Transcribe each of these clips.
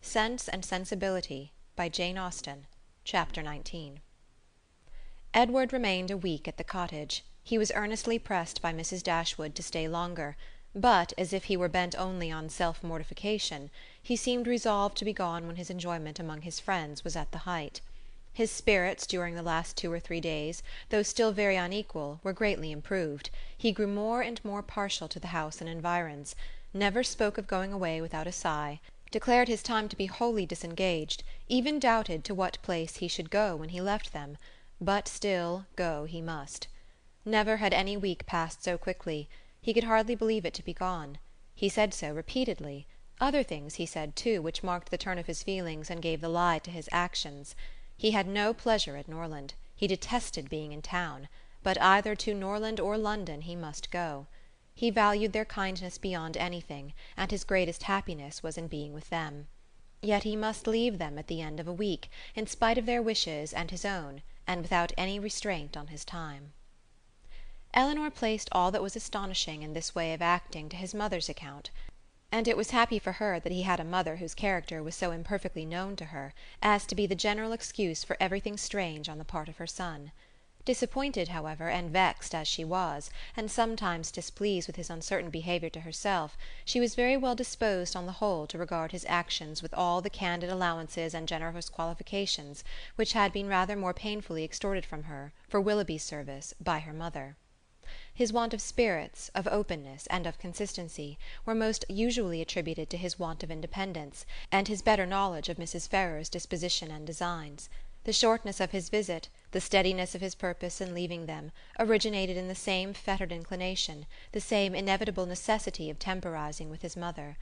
Sense and Sensibility by Jane Austen, Chapter 19. Edward remained a week at the cottage. He was earnestly pressed by Mrs. Dashwood to stay longer, but, as if he were bent only on self-mortification, he seemed resolved to be gone when his enjoyment among his friends was at the height. His spirits during the last 2 or 3 days, though still very unequal, were greatly improved. He grew more and more partial to the house and environs, never spoke of going away without a sigh, declared his time to be wholly disengaged, even doubted to what place he should go when he left them, but still go he must. Never had any week passed so quickly. He could hardly believe it to be gone. He said so repeatedly. Other things he said, too, which marked the turn of his feelings and gave the lie to his actions. He had no pleasure at Norland. He detested being in town. But either to Norland or London he must go. He valued their kindness beyond anything, and his greatest happiness was in being with them. Yet he must leave them at the end of a week, in spite of their wishes and his own, and without any restraint on his time. Elinor placed all that was astonishing in this way of acting to his mother's account, and it was happy for her that he had a mother whose character was so imperfectly known to her as to be the general excuse for everything strange on the part of her son. Disappointed, however, and vexed as she was, and sometimes displeased with his uncertain behaviour to herself, she was very well disposed on the whole to regard his actions with all the candid allowances and generous qualifications which had been rather more painfully extorted from her, for Willoughby's service, by her mother. His want of spirits, of openness, and of consistency were most usually attributed to his want of independence, and his better knowledge of Mrs. Ferrars's disposition and designs. The shortness of his visit, the steadiness of his purpose in leaving them, originated in the same fettered inclination, the same inevitable necessity of temporizing with his mother.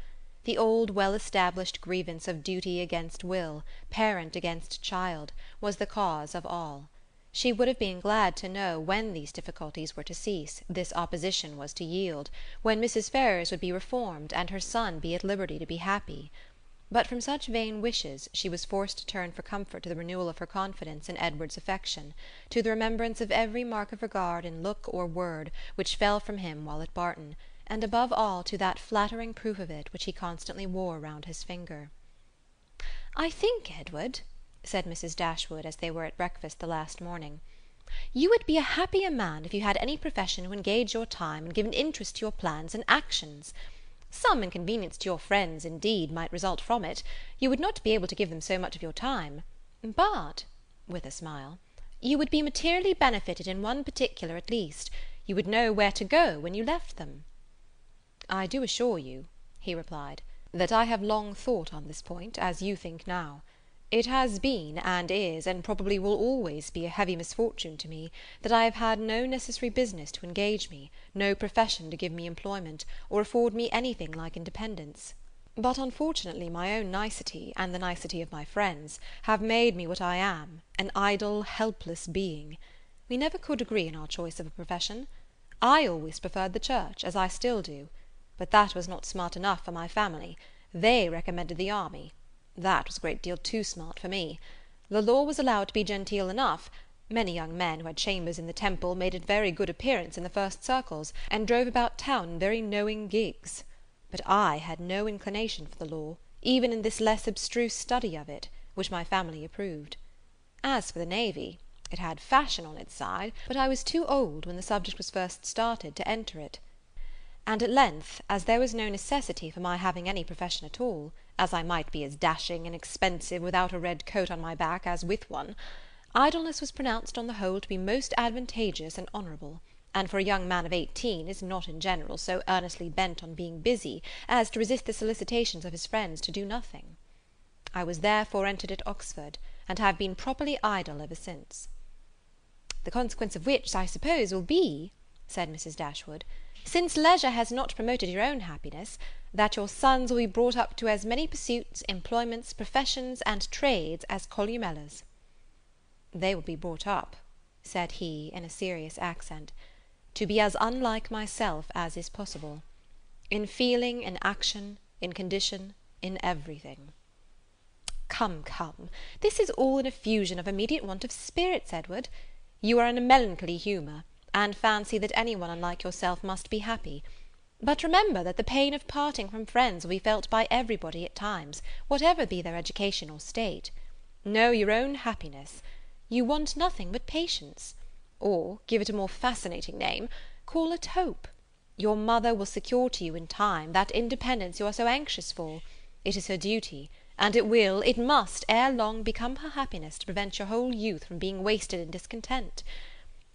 The old well-established grievance of duty against will, parent against child, was the cause of all. She would have been glad to know when these difficulties were to cease, this opposition was to yield, when Mrs. Ferrars would be reformed and her son be at liberty to be happy. But from such vain wishes she was forced to turn for comfort to the renewal of her confidence in Edward's affection, to the remembrance of every mark of regard in look or word which fell from him while at Barton, and above all to that flattering proof of it which he constantly wore round his finger. "I think, Edward," said Mrs. Dashwood as they were at breakfast the last morning, "you would be a happier man if you had any profession to engage your time and give an interest to your plans and actions. Some inconvenience to your friends, indeed, might result from it. You would not be able to give them so much of your time. But," with a smile, "you would be materially benefited in one particular at least. You would know where to go when you left them." "I do assure you," he replied, "that I have long thought on this point, as you think now. It has been, and is, and probably will always be a heavy misfortune to me, that I have had no necessary business to engage me, no profession to give me employment, or afford me anything like independence. But unfortunately my own nicety, and the nicety of my friends, have made me what I am, an idle, helpless being. We never could agree in our choice of a profession. I always preferred the church, as I still do, but that was not smart enough for my family. They recommended the army. That was a great deal too smart for me. The law was allowed to be genteel enough. Many young men who had chambers in the Temple made a very good appearance in the first circles, and drove about town in very knowing gigs. But I had no inclination for the law, even in this less abstruse study of it, which my family approved. As for the navy, it had fashion on its side, but I was too old, when the subject was first started, to enter it. And at length, as there was no necessity for my having any profession at all, as I might be as dashing and expensive without a red coat on my back as with one, idleness was pronounced on the whole to be most advantageous and honourable, and for a young man of 18 is not in general so earnestly bent on being busy as to resist the solicitations of his friends to do nothing. I was therefore entered at Oxford, and have been properly idle ever since." "The consequence of which, I suppose, will be," said Mrs. Dashwood, "since leisure has not promoted your own happiness, that your sons will be brought up to as many pursuits, employments, professions, and trades as Columella's." "They will be brought up," said he, in a serious accent, "to be as unlike myself as is possible, in feeling, in action, in condition, in everything." "Come, come, this is all an effusion of immediate want of spirits, Edward. You are in a melancholy humour, and fancy that any one unlike yourself must be happy. But remember that the pain of parting from friends will be felt by everybody at times, whatever be their education or state. Know your own happiness. You want nothing but patience. Or, give it a more fascinating name, call it hope. Your mother will secure to you in time that independence you are so anxious for. It is her duty, and it must, ere long, become her happiness to prevent your whole youth from being wasted in discontent.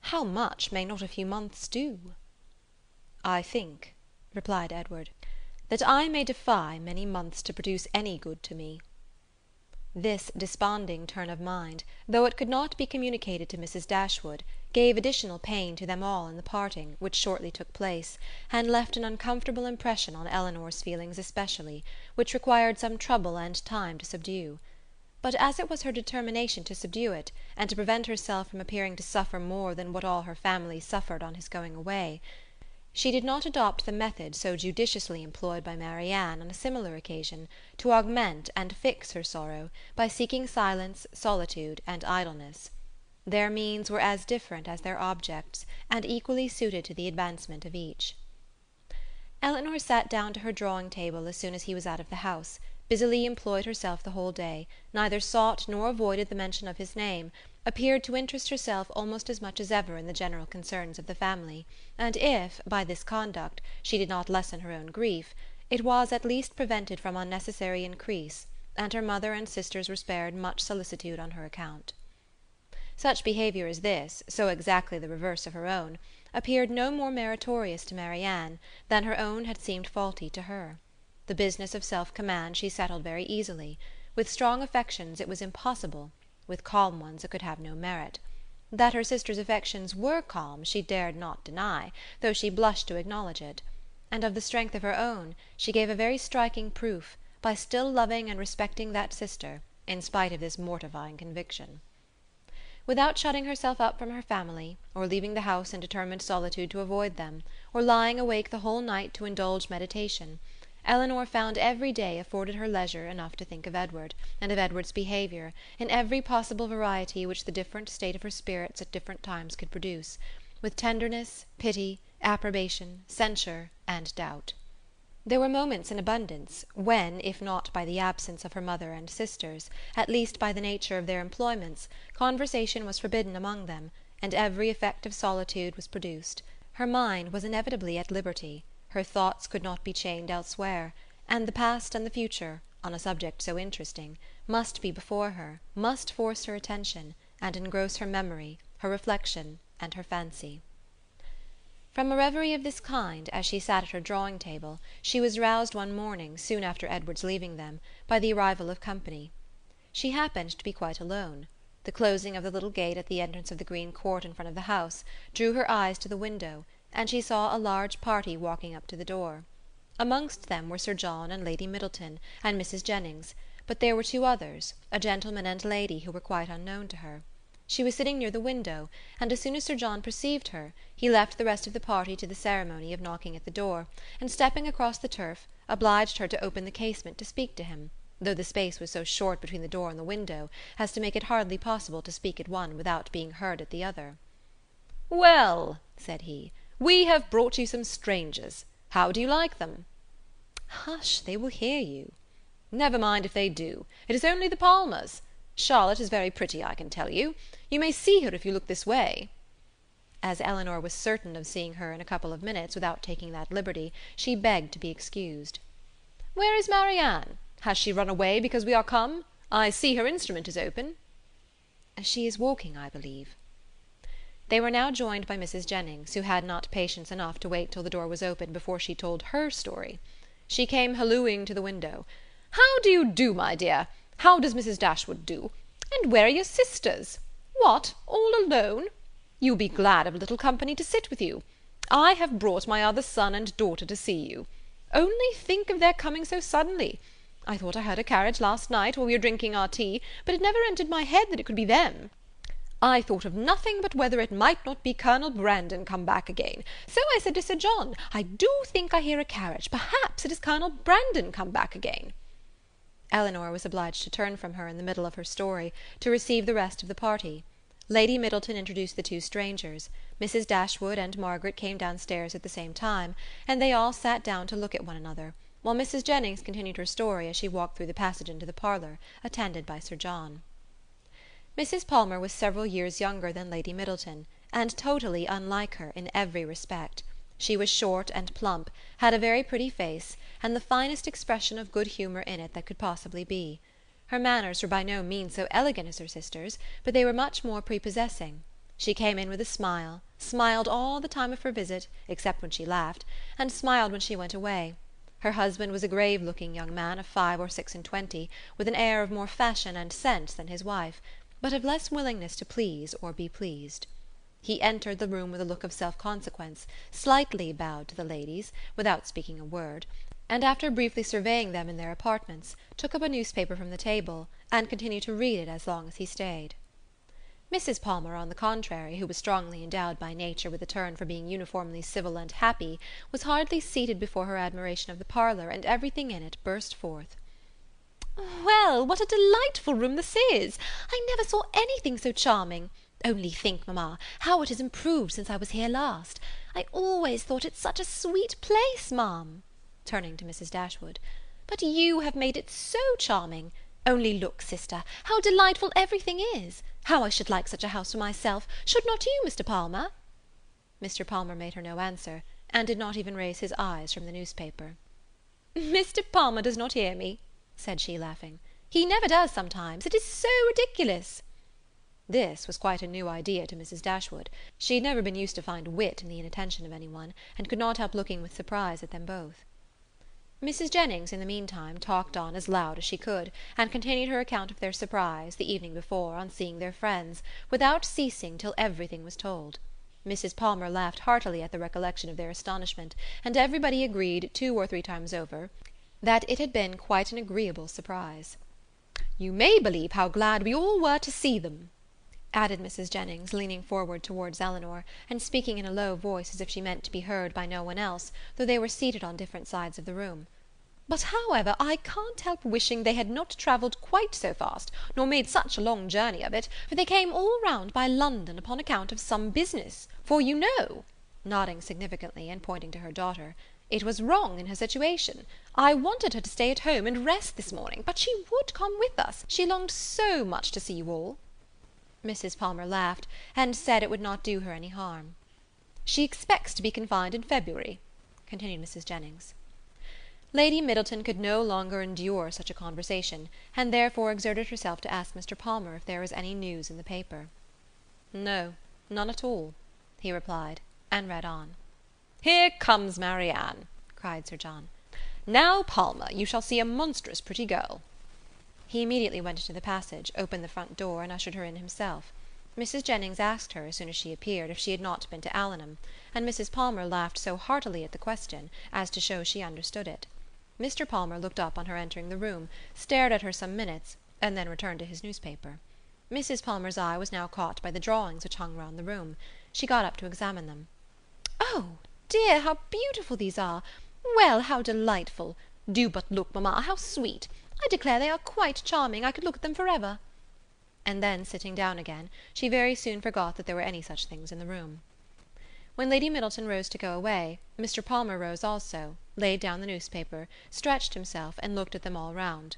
How much may not a few months do?" "I think," replied Edward, "that I may defy many months to produce any good to me." This desponding turn of mind, though it could not be communicated to Mrs. Dashwood, gave additional pain to them all in the parting, which shortly took place, and left an uncomfortable impression on Elinor's feelings especially, which required some trouble and time to subdue. But as it was her determination to subdue it, and to prevent herself from appearing to suffer more than what all her family suffered on his going away, she did not adopt the method so judiciously employed by Marianne on a similar occasion to augment and fix her sorrow by seeking silence, solitude, and idleness. Their means were as different as their objects, and equally suited to the advancement of each. Elinor sat down to her drawing-table as soon as he was out of the house, busily employed herself the whole day, neither sought nor avoided the mention of his name, appeared to interest herself almost as much as ever in the general concerns of the family, and if, by this conduct, she did not lessen her own grief, it was at least prevented from unnecessary increase, and her mother and sisters were spared much solicitude on her account. Such behaviour as this, so exactly the reverse of her own, appeared no more meritorious to Marianne than her own had seemed faulty to her. The business of self-command she settled very easily. With strong affections it was impossible, with calm ones it could have no merit. That her sister's affections were calm she dared not deny, though she blushed to acknowledge it; and of the strength of her own she gave a very striking proof, by still loving and respecting that sister, in spite of this mortifying conviction. Without shutting herself up from her family, or leaving the house in determined solitude to avoid them, or lying awake the whole night to indulge meditation, Elinor found every day afforded her leisure enough to think of Edward, and of Edward's behaviour, in every possible variety which the different state of her spirits at different times could produce, with tenderness, pity, approbation, censure, and doubt. There were moments in abundance, when, if not by the absence of her mother and sisters, at least by the nature of their employments, conversation was forbidden among them, and every effect of solitude was produced. Her mind was inevitably at liberty. Her thoughts could not be chained elsewhere, and the past and the future, on a subject so interesting, must be before her, must force her attention, and engross her memory, her reflection, and her fancy. From a reverie of this kind, as she sat at her drawing-table, she was roused one morning, soon after Edward's leaving them, by the arrival of company. She happened to be quite alone. The closing of the little gate at the entrance of the green court in front of the house drew her eyes to the window, and she saw a large party walking up to the door. Amongst them were Sir John and Lady Middleton, and Mrs. Jennings, but there were two others, a gentleman and lady, who were quite unknown to her. She was sitting near the window, and as soon as Sir John perceived her, he left the rest of the party to the ceremony of knocking at the door, and stepping across the turf, obliged her to open the casement to speak to him, though the space was so short between the door and the window as to make it hardly possible to speak at one without being heard at the other. "Well," said he, "we have brought you some strangers. How do you like them?" "Hush, they will hear you." "Never mind if they do. It is only the Palmers. Charlotte is very pretty, I can tell you. You may see her if you look this way." As Elinor was certain of seeing her in a couple of minutes without taking that liberty, she begged to be excused. "Where is Marianne? Has she run away because we are come? I see her instrument is open." "She is walking, I believe." They were now joined by Mrs. Jennings, who had not patience enough to wait till the door was opened before she told her story. She came hallooing to the window. "How do you do, my dear? How does Mrs. Dashwood do? And where are your sisters? What, all alone? You'll be glad of a little company to sit with you. I have brought my other son and daughter to see you. Only think of their coming so suddenly. I thought I heard a carriage last night while we were drinking our tea, but it never entered my head that it could be them. I thought of nothing but whether it might not be Colonel Brandon come back again. So I said to Sir John, I do think I hear a carriage. Perhaps it is Colonel Brandon come back again." Elinor was obliged to turn from her in the middle of her story, to receive the rest of the party. Lady Middleton introduced the two strangers. Mrs. Dashwood and Margaret came downstairs at the same time, and they all sat down to look at one another, while Mrs. Jennings continued her story as she walked through the passage into the parlour, attended by Sir John. Mrs. Palmer was several years younger than Lady Middleton, and totally unlike her in every respect. She was short and plump, had a very pretty face, and the finest expression of good humour in it that could possibly be. Her manners were by no means so elegant as her sister's, but they were much more prepossessing. She came in with a smile, smiled all the time of her visit, except when she laughed, and smiled when she went away. Her husband was a grave-looking young man of 5 or 26, with an air of more fashion and sense than his wife, but of less willingness to please or be pleased. He entered the room with a look of self-consequence, slightly bowed to the ladies, without speaking a word, and after briefly surveying them in their apartments, took up a newspaper from the table, and continued to read it as long as he stayed. Mrs. Palmer, on the contrary, who was strongly endowed by nature with a turn for being uniformly civil and happy, was hardly seated before her admiration of the parlour, and everything in it burst forth. "Well, what a delightful room this is! I never saw anything so charming. Only think, mamma, how it has improved since I was here last. I always thought it such a sweet place, ma'am," turning to Mrs. Dashwood. "But you have made it so charming. Only look, sister, how delightful everything is. How I should like such a house for myself. Should not you, Mr. Palmer?" Mr. Palmer made her no answer, and did not even raise his eyes from the newspaper. "Mr. Palmer does not hear me," said she, laughing. "He never does sometimes. It is so ridiculous." This was quite a new idea to Mrs. Dashwood. She had never been used to find wit in the inattention of any one, and could not help looking with surprise at them both. Mrs. Jennings, in the meantime, talked on as loud as she could, and continued her account of their surprise, the evening before, on seeing their friends, without ceasing till everything was told. Mrs. Palmer laughed heartily at the recollection of their astonishment, and everybody agreed 2 or 3 times over that it had been quite an agreeable surprise. "You may believe how glad we all were to see them," added Mrs. Jennings, leaning forward towards Elinor, and speaking in a low voice as if she meant to be heard by no one else, though they were seated on different sides of the room. "But, however, I can't help wishing they had not travelled quite so fast, nor made such a long journey of it, for they came all round by London upon account of some business, for you know," nodding significantly, and pointing to her daughter, "it was wrong in her situation. I wanted her to stay at home and rest this morning, but she would come with us. She longed so much to see you all." Mrs. Palmer laughed, and said it would not do her any harm. "She expects to be confined in February," continued Mrs. Jennings. Lady Middleton could no longer endure such a conversation, and therefore exerted herself to ask Mr. Palmer if there was any news in the paper. "No, none at all," he replied, and read on. "Here comes Marianne," cried Sir John. "Now, Palmer, you shall see a monstrous pretty girl." He immediately went into the passage, opened the front door, and ushered her in himself. Mrs. Jennings asked her, as soon as she appeared, if she had not been to Allenham, and Mrs. Palmer laughed so heartily at the question as to show she understood it. Mr. Palmer looked up on her entering the room, stared at her some minutes, and then returned to his newspaper. Mrs. Palmer's eye was now caught by the drawings which hung round the room. She got up to examine them. "Oh, dear, how beautiful these are! Well, how delightful! Do but look, mamma, how sweet! I declare they are quite charming. I could look at them for ever." And then, sitting down again, she very soon forgot that there were any such things in the room. When Lady Middleton rose to go away, Mr. Palmer rose also, laid down the newspaper, stretched himself, and looked at them all round.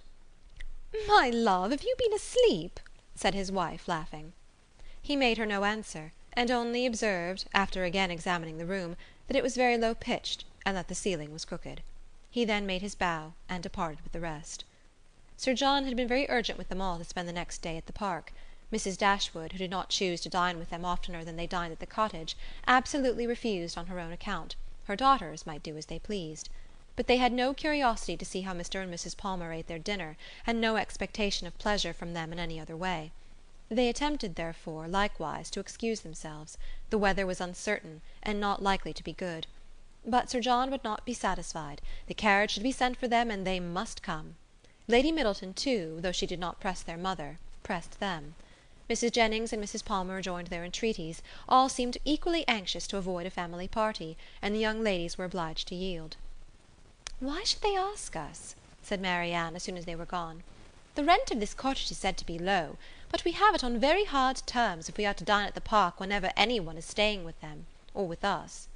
"My love, have you been asleep?" said his wife, laughing. He made her no answer, and only observed, after again examining the room, that it was very low-pitched, and that the ceiling was crooked. He then made his bow, and departed with the rest. Sir John had been very urgent with them all to spend the next day at the park. Mrs. Dashwood, who did not choose to dine with them oftener than they dined at the cottage, absolutely refused on her own account. Her daughters might do as they pleased. But they had no curiosity to see how Mr. and Mrs. Palmer ate their dinner, and no expectation of pleasure from them in any other way. They attempted, therefore, likewise, to excuse themselves. The weather was uncertain, and not likely to be good. But Sir John would not be satisfied. The carriage should be sent for them, and they must come. Lady Middleton, too, though she did not press their mother, pressed them. Mrs. Jennings and Mrs. Palmer joined their entreaties. All seemed equally anxious to avoid a family party, and the young ladies were obliged to yield. "Why should they ask us?" said Marianne, as soon as they were gone. "The rent of this cottage is said to be low, but we have it on very hard terms if we are to dine at the Park whenever any one is staying with them, or with us."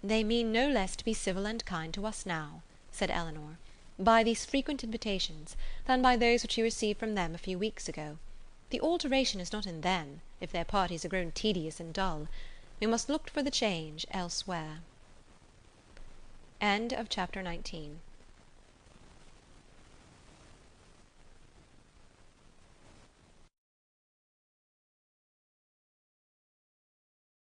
"They mean no less to be civil and kind to us now," said Elinor, "by these frequent invitations, than by those which you received from them a few weeks ago. The alteration is not in them, if their parties are grown tedious and dull. We must look for the change elsewhere." Chapter 19.